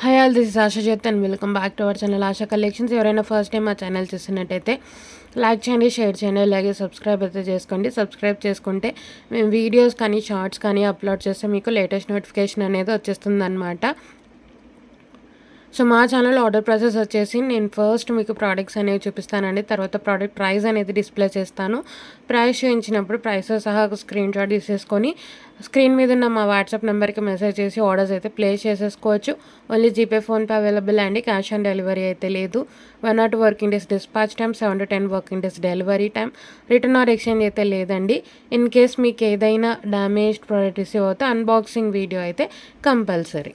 Hi all, this is Asha Jyothi and welcome back to our channel Asha collections. ఎవరైనా first time మా channel చూస్తున్నట్టయితే like చేయండి, share చేయండి, అలాగే సబ్స్క్రైబ్ అయితే చేసుకోండి. సబ్స్క్రైబ్ చేసుకుంటే మేము వీడియోస్ కానీ షార్ట్స్ కానీ అప్లోడ్ చేస్తే మీకు లేటెస్ట్ నోటిఫికేషన్ అనేది వచ్చేస్తుంది అనమాట. సో మా ఛానల్ ఆర్డర్ ప్రాసెస్ వచ్చేసి నేను ఫస్ట్ మీకు ప్రోడక్ట్స్ అనేవి చూపిస్తానండి. తర్వాత ప్రోడక్ట్ ప్రైస్ అనేది డిస్ప్లే చేస్తాను. ప్రైస్ చూపించినప్పుడు ప్రైస్తో సహా ఒక స్క్రీన్ షాట్ తీసేసుకొని స్క్రీన్ మీద ఉన్న మా వాట్సాప్ నెంబర్కి మెసేజ్ చేసి ఆర్డర్స్ అయితే ప్లేస్ చేసేసుకోవచ్చు. ఓన్లీ జీపే, ఫోన్పే అవైలబుల్ అండి. క్యాష్ ఆన్ డెలివరీ అయితే లేదు. 1 or 2 working days dispatch time, 7 to 10 working days delivery time. Return or exchange అయితే లేదండి. ఇన్ కేస్ మీకు ఏదైనా డ్యామేజ్డ్ ప్రోడక్ట్ రిసీవ్ అవుతే అన్బాక్సింగ్ వీడియో అయితే కంపల్సరీ.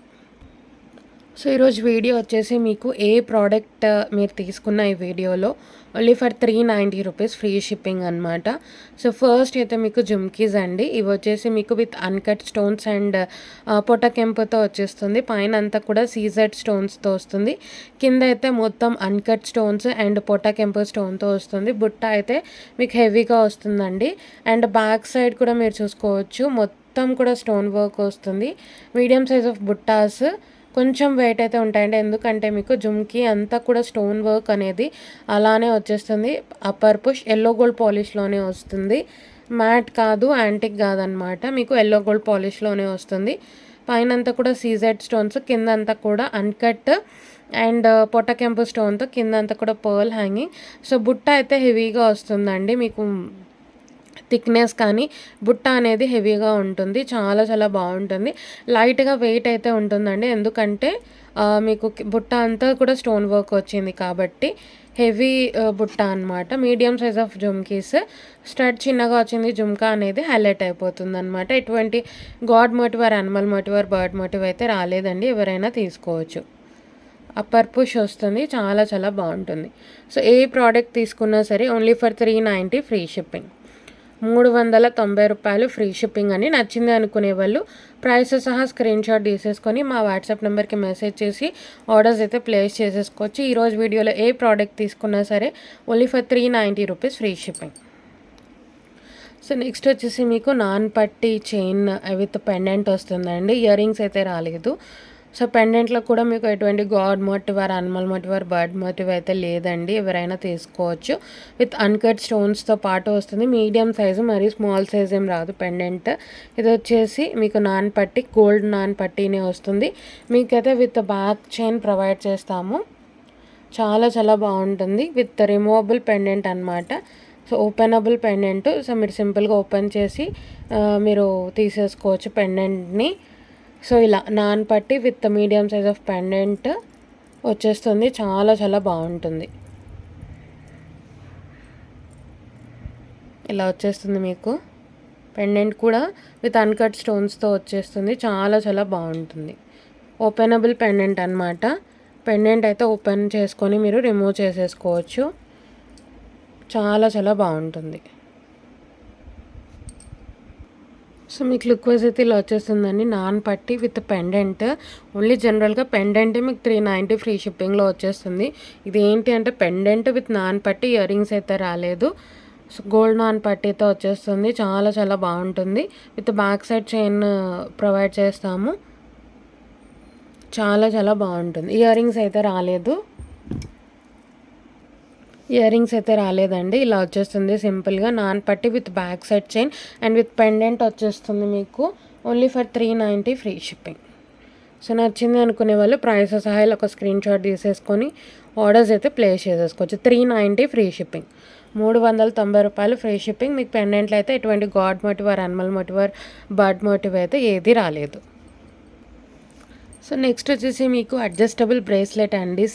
సో ఈరోజు వీడియో వచ్చేసి మీకు ఏ ప్రోడక్ట్ మీరు తీసుకున్న ఈ వీడియోలో only for 390 rupees free shipping అనమాట. సో ఫస్ట్ అయితే మీకు జుమ్కీస్ అండి. ఇవి వచ్చేసి మీకు విత్ అన్కట్ స్టోన్స్ అండ్ పొటకెంపుతో వచ్చేస్తుంది. పైన అంతా కూడా సీజెడ్ స్టోన్స్తో వస్తుంది. కింద అయితే మొత్తం అన్కట్ స్టోన్స్ అండ్ పొటకెంపు స్టోన్తో వస్తుంది. బుట్ట అయితే మీకు హెవీగా వస్తుందండి. అండ్ బ్యాక్ సైడ్ కూడా మీరు చూసుకోవచ్చు, మొత్తం కూడా స్టోన్ వర్క్ వస్తుంది. మీడియం సైజ్ ఆఫ్ బుట్టాస్ కొంచెం వెయిట్ అయితే ఉంటాయండి, ఎందుకంటే మీకు జుమ్కీ అంతా కూడా స్టోన్ వర్క్ అనేది అలానే వచ్చేస్తుంది. అప్పర్ పుష్ ఎల్లో గోల్డ్ పాలిష్లోనే వస్తుంది. మ్యాట్ కాదు, యాంటిక్ కాదనమాట, మీకు ఎల్లో గోల్డ్ పాలిష్లోనే వస్తుంది. పైన అంతా కూడా సీజెడ్ స్టోన్స్, కింద అంతా కూడా అన్కట్ అండ్ పొటకెంపు స్టోన్తో కింద అంతా కూడా పర్ల్ హ్యాంగింగ్. సో బుట్ట అయితే హెవీగా వస్తుందండి. మీకు థిక్నెస్ కానీ బుట్ట అనేది హెవీగా ఉంటుంది. చాలా చాలా బాగుంటుంది. లైట్గా వెయిట్ అయితే ఉంటుందండి, ఎందుకంటే మీకు బుట్ట అంతా కూడా స్టోన్ వర్క్ వచ్చింది కాబట్టి హెవీ బుట్ట అనమాట. Medium size of jhumkis, stud చిన్నగా వచ్చింది, జుమ్కా అనేది హైలైట్ అయిపోతుంది అనమాట. ఎటువంటి గాడ్ మోటివర్, యానిమల్ మోటివర్, బర్డ్ మోటివ్ అయితే రాలేదండి. ఎవరైనా తీసుకోవచ్చు. అప్పర్ పుష్ వస్తుంది. చాలా చాలా బాగుంటుంది. సో ఏ ప్రోడక్ట్ తీసుకున్నా సరే ఓన్లీ ఫర్ 390 ఫ్రీ షిప్పింగ్. 390 రూపాయలు ఫ్రీ షిప్పింగ్ అని. నచ్చింది అనుకునే వాళ్ళు ప్రైస్ సహా స్క్రీన్ షాట్ తీసేసుకొని మా వాట్సాప్ నెంబర్కి మెసేజ్ చేసి ఆర్డర్స్ అయితే ప్లేస్ చేసేసుకోవచ్చు. ఈరోజు వీడియోలో ఏ ప్రోడక్ట్ తీసుకున్నా సరే only for 390 rupees free shipping. So next వచ్చేసి మీకు నాన్ పట్టి చైన్ విత్ పెండెంట్ వస్తుందండి. ఇయర్ రింగ్స్ అయితే రాలేదు. సో పెండెంట్లో కూడా మీకు ఎటువంటి God motive or animal motive or bird motive అయితే లేదండి. ఎవరైనా తీసుకోవచ్చు. విత్ అన్కట్ స్టోన్స్తో పాటు వస్తుంది. మీడియం సైజు, మరి స్మాల్ సైజ్ ఏం రాదు పెండెంట్. ఇది వచ్చేసి మీకు నాన్ పట్టి, గోల్డ్ నాన్ పట్టీనే వస్తుంది. మీకైతే విత్ బ్యాక్ చైన్ ప్రొవైడ్ చేస్తాము. చాలా చాలా బాగుంటుంది. విత్ రిమూవబుల్ పెండెంట్ అనమాట. So openable pendant. సో మీరు సింపుల్గా ఓపెన్ చేసి మీరు తీసేసుకోవచ్చు పెండెంట్ని. సో ఇలా నాన్ పట్టి with medium size of pendant వచ్చేస్తుంది. చాలా చాలా బాగుంటుంది. ఇలా వచ్చేస్తుంది మీకు పెండెంట్ కూడా విత్ అన్కట్ స్టోన్స్తో వచ్చేస్తుంది. చాలా చాలా బాగుంటుంది. ఓపెనబుల్ పెండెంట్ అనమాట. పెండెంట్ అయితే ఓపెన్ చేసుకొని మీరు రిమూవ్ చేసేసుకోవచ్చు. చాలా చాలా బాగుంటుంది. సో మీకు లుక్ వైజ్ అయితే ఇలా వచ్చేస్తుందండి. నాన్ పట్టి విత్ పెండెంట్. ఓన్లీ జనరల్గా పెండెంట్ మీకు 390 ఫ్రీ షిప్పింగ్లో వచ్చేస్తుంది. ఇది ఏంటి అంటే పెండెంట్ విత్ నాన్ పట్టి, ఇయర్ రింగ్స్ అయితే రాలేదు. సో గోల్డ్ నాన్ పట్టీతో వచ్చేస్తుంది. చాలా చాలా బాగుంటుంది. With back side chain provide చేస్తాము. చాలా చాలా బాగుంటుంది. ఇయర్ రింగ్స్ అయితే రాలేదు. ఇయర్ రింగ్స్ అయితే రాలేదండి. ఇలా వచ్చేస్తుంది సింపుల్గా నాన్ పట్టి with back side chain and with pendant వచ్చేస్తుంది మీకు only for 390 free shipping. So నచ్చింది అనుకునే వాళ్ళు ప్రైస్ సహా ఒక స్క్రీన్ షాట్ తీసేసుకొని ఆర్డర్స్ అయితే ప్లేస్ చేసేసుకోవచ్చు. 390 ఫ్రీ షిప్పింగ్. 390 రూపాయలు ఫ్రీ షిప్పింగ్. మీకు పెండెంట్లో అయితే ఎటువంటి God motive or animal motive or bird motive అయితే ఏది రాలేదు. సో నెక్స్ట్ వచ్చేసి మీకు అడ్జస్టబుల్ బ్రేస్లెట్ అండి.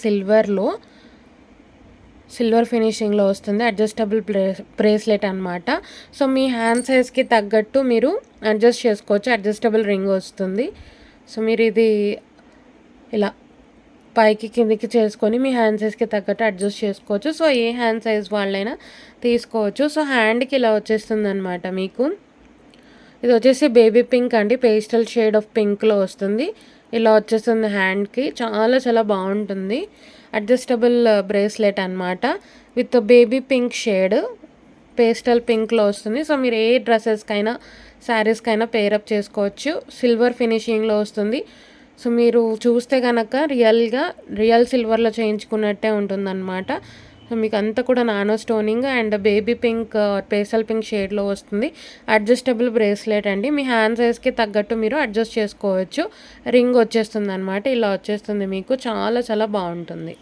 సిల్వర్ ఫినిషింగ్లో వస్తుంది. అడ్జస్టబుల్ బ్రేస్లెట్ అనమాట. సో మీ హ్యాండ్ సైజ్కి తగ్గట్టు మీరు అడ్జస్ట్ చేసుకోవచ్చు. అడ్జస్టబుల్ రింగ్ వస్తుంది. సో మీరు ఇది ఇలా పైకి కిందికి చేసుకొని మీ హ్యాండ్ సైజ్కి తగ్గట్టు అడ్జస్ట్ చేసుకోవచ్చు. సో ఏ హ్యాండ్ సైజ్ వాళ్ళైనా తీసుకోవచ్చు. సో హ్యాండ్కి ఇలా వచ్చేస్తుంది అనమాట మీకు. ఇది వచ్చేసి బేబీ పింక్ అండి. పేస్టల్ షేడ్ ఆఫ్ పింక్లో వస్తుంది. ఇలా వచ్చేస్తుంది హ్యాండ్కి. చాలా చాలా బాగుంటుంది. అడ్జస్టబుల్ బ్రేస్లెట్ అనమాట. With baby pink shade, pastel పింక్లో వస్తుంది. సో మీరు ఏ డ్రెస్సెస్కైనా శారీస్కైనా పేరప్ చేసుకోవచ్చు. సిల్వర్ ఫినిషింగ్లో వస్తుంది. సో మీరు చూస్తే కనుక రియల్ సిల్వర్లో చేయించుకున్నట్టే ఉంటుందన్నమాట. సో మీకు అంతా కూడా nano stoning and baby pink pastel pink షేడ్లో వస్తుంది. అడ్జస్టబుల్ బ్రేస్లెట్ అండి. మీ హ్యాండ్ సైజ్కి తగ్గట్టు మీరు అడ్జస్ట్ చేసుకోవచ్చు. రింగ్ వచ్చేస్తుంది అనమాట. ఇలా వచ్చేస్తుంది మీకు. చాలా చాలా బాగుంటుంది.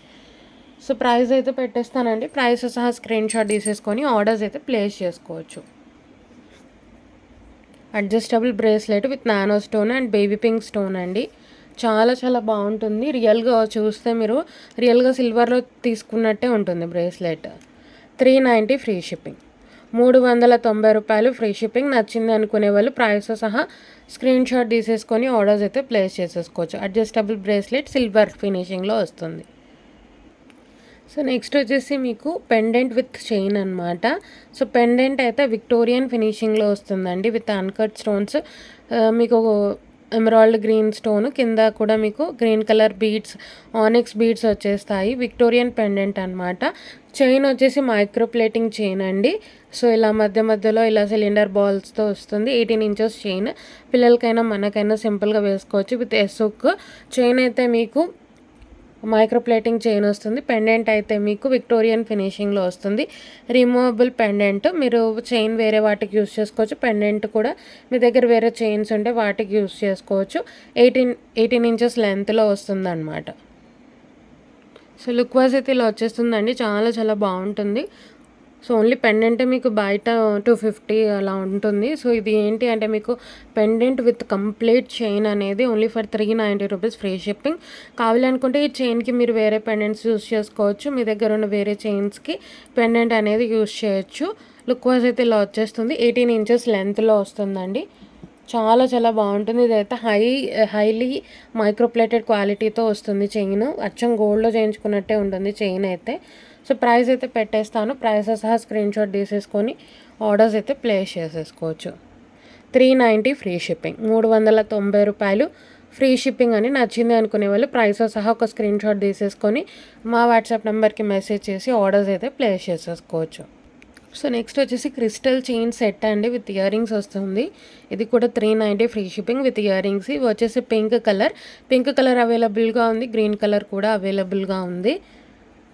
సో ప్రైస్ అయితే పెట్టేస్తానండి. ప్రైస్ సహా స్క్రీన్ షాట్ తీసేసుకొని ఆర్డర్స్ అయితే ప్లేస్ చేసుకోవచ్చు. Adjustable bracelet with nano stone and baby pink stone అండి. చాలా చాలా బాగుంటుంది. రియల్గా చూస్తే మీరు రియల్గా సిల్వర్లో తీసుకున్నట్టే ఉంటుంది బ్రేస్లెట్. 390 free shipping. 390 రూపాయలు ఫ్రీ షిప్పింగ్. నచ్చింది అనుకునే వాళ్ళు ప్రైస్ సహా స్క్రీన్ షాట్ తీసేసుకొని ఆర్డర్స్ అయితే ప్లేస్ చేసేసుకోవచ్చు. అడ్జస్టబుల్ బ్రేస్లెట్ సిల్వర్ ఫినిషింగ్లో వస్తుంది. సో నెక్స్ట్ వచ్చేసి మీకు పెండెంట్ విత్ చైన్ అనమాట. సో పెండెంట్ అయితే విక్టోరియన్ ఫినిషింగ్లో వస్తుందండి విత్ అన్కట్ స్టోన్స్. మీకు ఎమరాల్డ్ గ్రీన్ స్టోన్ కింద కూడా మీకు green colour beads, onyx beads వచ్చేస్తాయి. విక్టోరియన్ పెండెంట్ అనమాట. చైన్ వచ్చేసి మైక్రో ప్లేటింగ్ చైన్ అండి. సో ఇలా మధ్యలో ఇలా సిలిండర్ బాల్స్తో వస్తుంది. 18 ఇంచెస్ చైన్. పిల్లలకైనా మనకైనా సింపుల్గా వేసుకోవచ్చు. విత్ ఎస్ఉక్ చైన్ అయితే మీకు మైక్రో ప్లేటింగ్ చైన్ వస్తుంది. పెండెంట్ అయితే మీకు విక్టోరియన్ ఫినిషింగ్లో వస్తుంది. Removable pendant. మీరు చైన్ వేరే వాటికి యూస్ చేసుకోవచ్చు. పెండెంట్ కూడా మీ దగ్గర వేరే చైన్స్ ఉంటే వాటికి యూస్ చేసుకోవచ్చు. 18 ఇంచెస్ లెంత్లో వస్తుంది అనమాట. సో లుక్ వైజ్ అయితే ఇలా వచ్చేస్తుందండి. చాలా చాలా బాగుంటుంది. సో ఓన్లీ పెండెంట్ మీకు బయట 250 అలా ఉంటుంది. సో ఇది ఏంటి అంటే మీకు పెండెంట్ విత్ కంప్లీట్ చైన్ అనేది only for 390 rupees free shipping. కావాలనుకుంటే ఈ చైన్కి మీరు వేరే పెండెంట్స్ యూస్ చేసుకోవచ్చు. మీ దగ్గర ఉన్న వేరే చైన్స్కి పెండెంట్ అనేది యూస్ చేయొచ్చు. లుక్ వైజ్ అయితే ఇలా వచ్చేస్తుంది. 18 ఇంచెస్ లెంత్లో వస్తుందండి. చాలా చాలా బాగుంటుంది. ఇదైతే హైలీ మైక్రోప్లేటెడ్ క్వాలిటీతో వస్తుంది చైన్. అచ్చం గోల్డ్లో చేయించుకున్నట్టే ఉంటుంది చైన్ అయితే. సో ప్రైస్ అయితే పెట్టేస్తాను. ప్రైస్ సహా స్క్రీన్ షాట్ తీసేసుకొని ఆర్డర్స్ అయితే ప్లేస్ చేసేసుకోవచ్చు. 390 ఫ్రీ షిప్పింగ్. 390 రూపాయలు ఫ్రీ షిప్పింగ్ అని. నచ్చింది అనుకునే వాళ్ళు ప్రైస్ సహా ఒక స్క్రీన్ షాట్ తీసేసుకొని మా వాట్సాప్ నెంబర్కి మెసేజ్ చేసి ఆర్డర్స్ అయితే ప్లేస్ చేసేసుకోవచ్చు. సో నెక్స్ట్ వచ్చేసి క్రిస్టల్ చైన్ సెట్ అండి విత్ ఇయర్ రింగ్స్ వస్తుంది. ఇది కూడా 390 free shipping with ear rings. ఇవి వచ్చేసి పింక్ కలర్ అవైలబుల్గా ఉంది. గ్రీన్ కలర్ కూడా అవైలబుల్గా ఉంది.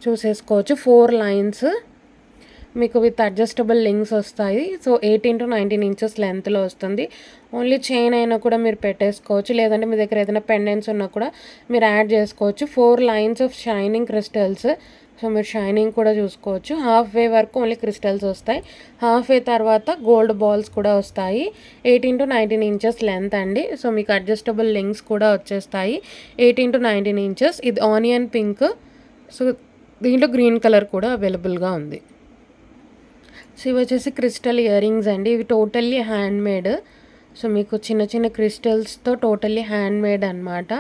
చూసేసుకోవచ్చు. 4 లైన్స్ మీకు విత్ అడ్జస్టబుల్ లింక్స్ వస్తాయి. సో 18 to 19 ఇంచెస్ లెంత్లో వస్తుంది. ఓన్లీ చైన్ అయినా కూడా మీరు పెట్టేసుకోవచ్చు. లేదంటే మీ దగ్గర ఏదైనా పెండెంట్స్ ఉన్నా కూడా మీరు యాడ్ చేసుకోవచ్చు. 4 lines of shining crystals. So మీరు షైనింగ్ కూడా చూసుకోవచ్చు. హాఫ్ వే వరకు ఓన్లీ క్రిస్టల్స్ వస్తాయి. హాఫ్ వే తర్వాత గోల్డ్ బాల్స్ కూడా వస్తాయి. 18 to 19 ఇంచెస్ లెంత్ అండి. సో మీకు అడ్జస్టబుల్ లింక్స్ కూడా వచ్చేస్తాయి. 18 to 19 ఇంచెస్. ఇది ఆనియన్ పింక్. సో దీంట్లో గ్రీన్ కలర్ కూడా అవైలబుల్గా ఉంది. సో ఇవి వచ్చేసి క్రిస్టల్ ఇయర్ రింగ్స్ అండి. ఇవి టోటల్లీ హ్యాండ్ మేడ్. సో మీకు చిన్న చిన్న క్రిస్టల్స్తో టోటల్లీ హ్యాండ్ మేడ్ అనమాట.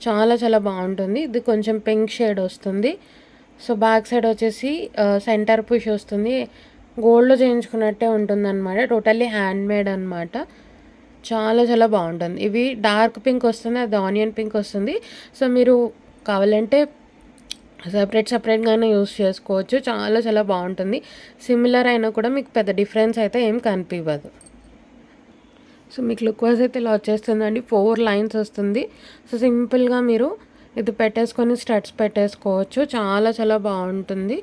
చాలా చాలా బాగుంటుంది. ఇది కొంచెం పింక్ షేడ్ వస్తుంది. సో బ్యాక్ సైడ్ వచ్చేసి సెంటర్ పుష్ వస్తుంది. గోల్డ్లో చేయించుకున్నట్టే ఉంటుంది అనమాట. టోటల్లీ హ్యాండ్ మేడ్ అనమాట. చాలా చాలా బాగుంటుంది. ఇవి డార్క్ పింక్ వస్తుంది, అది ఆనియన్ పింక్ వస్తుంది. సో మీరు కావాలంటే సపరేట్గానే యూస్ చేసుకోవచ్చు. చాలా చాలా బాగుంటుంది. సిమిలర్ అయినా కూడా మీకు పెద్ద డిఫరెన్స్ అయితే ఏం కనిపించదు. సో మీకు లుక్ వైజ్ అయితే ఇలా వచ్చేస్తుందండి. 4 లైన్స్ వస్తుంది. సో సింపుల్గా మీరు ఇది పెట్టేసుకొని స్టడ్స్ పెట్టేసుకోవచ్చు. చాలా చాలా బాగుంటుంది.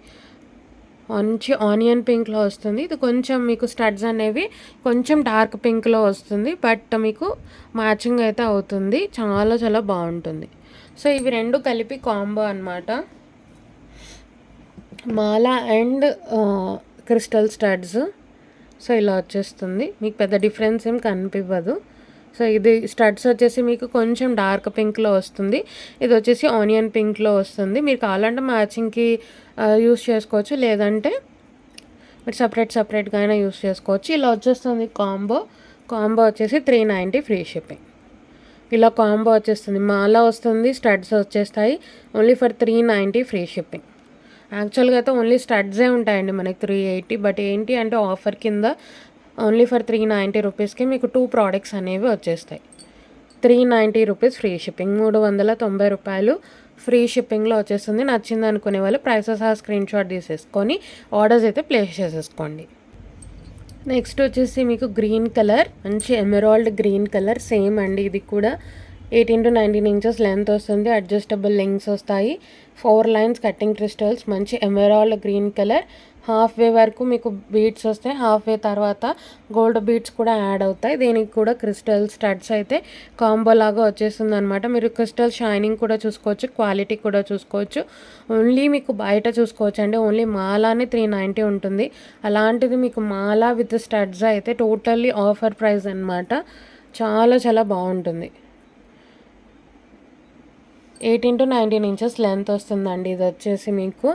మంచి ఆనియన్ పింక్లో వస్తుంది. ఇది కొంచెం మీకు స్టడ్స్ అనేవి కొంచెం డార్క్ పింక్లో వస్తుంది. బట్ మీకు మ్యాచింగ్ అయితే అవుతుంది. చాలా చాలా బాగుంటుంది. సో ఇవి రెండు కలిపి కాంబో అనమాట. మాల అండ్ క్రిస్టల్ స్టడ్స్. సో ఇలా వచ్చేస్తుంది. మీకు పెద్ద డిఫరెన్స్ ఏం కనిపించదు. సో ఇది స్టడ్స్ వచ్చేసి మీకు కొంచెం డార్క్ పింక్లో వస్తుంది. ఇది వచ్చేసి ఆనియన్ పింక్లో వస్తుంది. మీరు కావాలంటే మ్యాచింగ్కి యూస్ చేసుకోవచ్చు. లేదంటే మీరు సపరేట్గా అయినా యూస్ చేసుకోవచ్చు. ఇలా వచ్చేస్తుంది కాంబో వచ్చేసి 390 ఫ్రీ షిప్పింగ్. ఇలా కాంబో వచ్చేస్తుంది. మాల వస్తుంది, స్టడ్స్ వచ్చేస్తాయి. Only for 390 free shipping. యాక్చువల్గా అయితే ఓన్లీ స్టడ్సే ఉంటాయండి మనకి 380. బట్ ఏంటి అంటే ఆఫర్ కింద ఓన్లీ ఫర్ 390 రూపీస్కి మీకు 2 ప్రోడక్ట్స్ అనేవి వచ్చేస్తాయి. 390 రూపీస్ ఫ్రీ షిప్పింగ్. 390 రూపాయలు ఫ్రీ షిప్పింగ్లో వచ్చేస్తుంది. నచ్చింది అనుకునే వాళ్ళు ప్రైసెస్ ఆ స్క్రీన్ షాట్ తీసేసుకొని ఆర్డర్స్ అయితే ప్లేస్ చేసేసుకోండి. నెక్స్ట్ వచ్చేసి మీకు గ్రీన్ కలర్, మంచి ఎమరాల్డ్ గ్రీన్ కలర్ సేమ్ అండి. ఇది కూడా 18 to 19 ఇంచెస్ లెంత్ వస్తుంది. అడ్జస్టబుల్ లింక్స్ వస్తాయి. 4 లైన్స్ కట్టింగ్ క్రిస్టల్స్, మంచి ఎమరాల్డ్ గ్రీన్ కలర్. హాఫ్ వే వరకు మీకు బీడ్స్ వస్తాయి. హాఫ్ వే తర్వాత గోల్డ్ బీడ్స్ కూడా యాడ్ అవుతాయి. దీనికి కూడా క్రిస్టల్ స్టడ్స్ అయితే కాంబో లాగా వచ్చేస్తుంది అనమాట. మీరు క్రిస్టల్ షైనింగ్ కూడా చూసుకోవచ్చు, క్వాలిటీ కూడా చూసుకోవచ్చు. ఓన్లీ మీకు బయట చూసుకోవచ్చు అండి, ఓన్లీ మాలానే 390 ఉంటుంది. అలాంటిది మీకు మాలా విత్ స్టడ్స్ అయితే టోటల్లీ ఆఫర్ ప్రైస్ అనమాట. చాలా చాలా బాగుంటుంది. 18 to 19 ఇంచెస్ లెంత్ వస్తుందండి. ఇది వచ్చేసి మీకు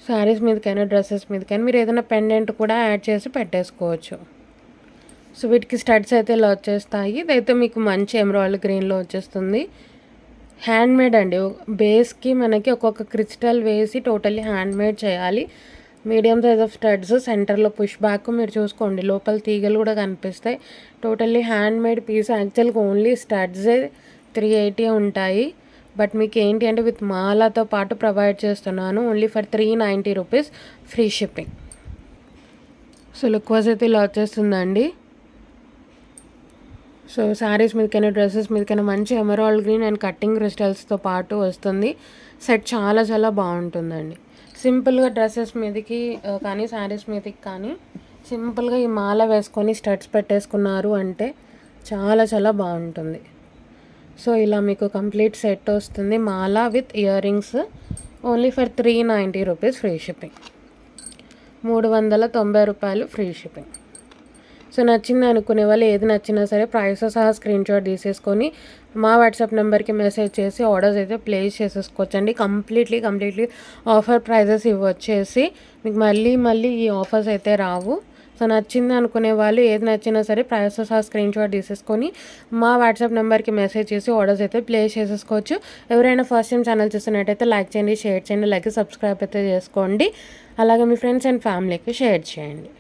శారీస్ మీదకైనా డ్రెస్సెస్ మీదకైనా మీరు ఏదైనా పెండెంట్ కూడా యాడ్ చేసి పెట్టేసుకోవచ్చు. సో వీటికి స్టడ్స్ అయితే ఇలా వచ్చేస్తాయి. ఇదైతే మీకు మంచి ఎమరాల్డ్ గ్రీన్లో వచ్చేస్తుంది. హ్యాండ్మేడ్ అండి. బేస్కి మనకి ఒక్కొక్క క్రిస్టల్ వేసి టోటల్లీ హ్యాండ్మేడ్ చేయాలి. మీడియం సైజ్ ఆఫ్ స్టడ్స్, సెంటర్లో పుష్ బ్యాక్ మీరు చూసుకోండి, లోపల తీగలు కూడా కనిపిస్తాయి. Totally handmade piece. యాక్చువల్గా ఓన్లీ స్టడ్సే 380 ఉంటాయి. బట్ మీకు ఏంటి అంటే విత్ మాలాతో పాటు ప్రొవైడ్ చేస్తున్నాను. Only for 390 rupees, free shipping. So look wise అయితే ఇలా వచ్చేస్తుందండి. సో శారీస్ మీదకైనా డ్రెస్సెస్ మీదకైనా మంచి ఎమరాల్డ్ గ్రీన్ అండ్ కట్టింగ్ క్రిస్టల్స్తో పాటు వస్తుంది. సెట్ చాలా చాలా బాగుంటుందండి. సింపుల్గా డ్రెస్సెస్ మీదకి కానీ శారీస్ మీదకి కానీ సింపుల్గా ఈ మాల వేసుకొని స్టడ్స్ పెట్టేసుకున్నారు అంటే చాలా చాలా బాగుంటుంది. సో ఇలా మీకు కంప్లీట్ సెట్ వస్తుంది. మాలా with ear rings, only for 390 rupees, free shipping. 390 రూపాయలు, ఫ్రీ షిప్పింగ్. సో నచ్చింది అనుకునే వాళ్ళు ఏది నచ్చినా సరే ప్రైస్తో సహా స్క్రీన్ షాట్ తీసేసుకొని మా వాట్సాప్ నెంబర్కి మెసేజ్ చేసి ఆర్డర్స్ అయితే ప్లేస్ చేసేసుకోవచ్చండి. కంప్లీట్లీ ఆఫర్ ప్రైజెస్ ఇవి వచ్చేసి మీకు మళ్ళీ ఈ ఆఫర్స్ అయితే రావు. సో నచ్చింది అనుకునే వాళ్ళు ఏది నచ్చినా సరే ప్రైస్తో సహా స్క్రీన్ షాట్ తీసేసుకొని మా వాట్సాప్ నెంబర్కి మెసేజ్ చేసి ఆర్డర్స్ అయితే ప్లేస్ చేసేసుకోవచ్చు. ఎవరైనా ఫస్ట్ టైం ఛానల్ చూస్తున్నట్టయితే లైక్ చేయండి, షేర్ చేయండి, అలాగే సబ్స్క్రైబ్ అయితే చేసుకోండి. అలాగే మీ ఫ్రెండ్స్ అండ్ ఫ్యామిలీకి షేర్ చేయండి.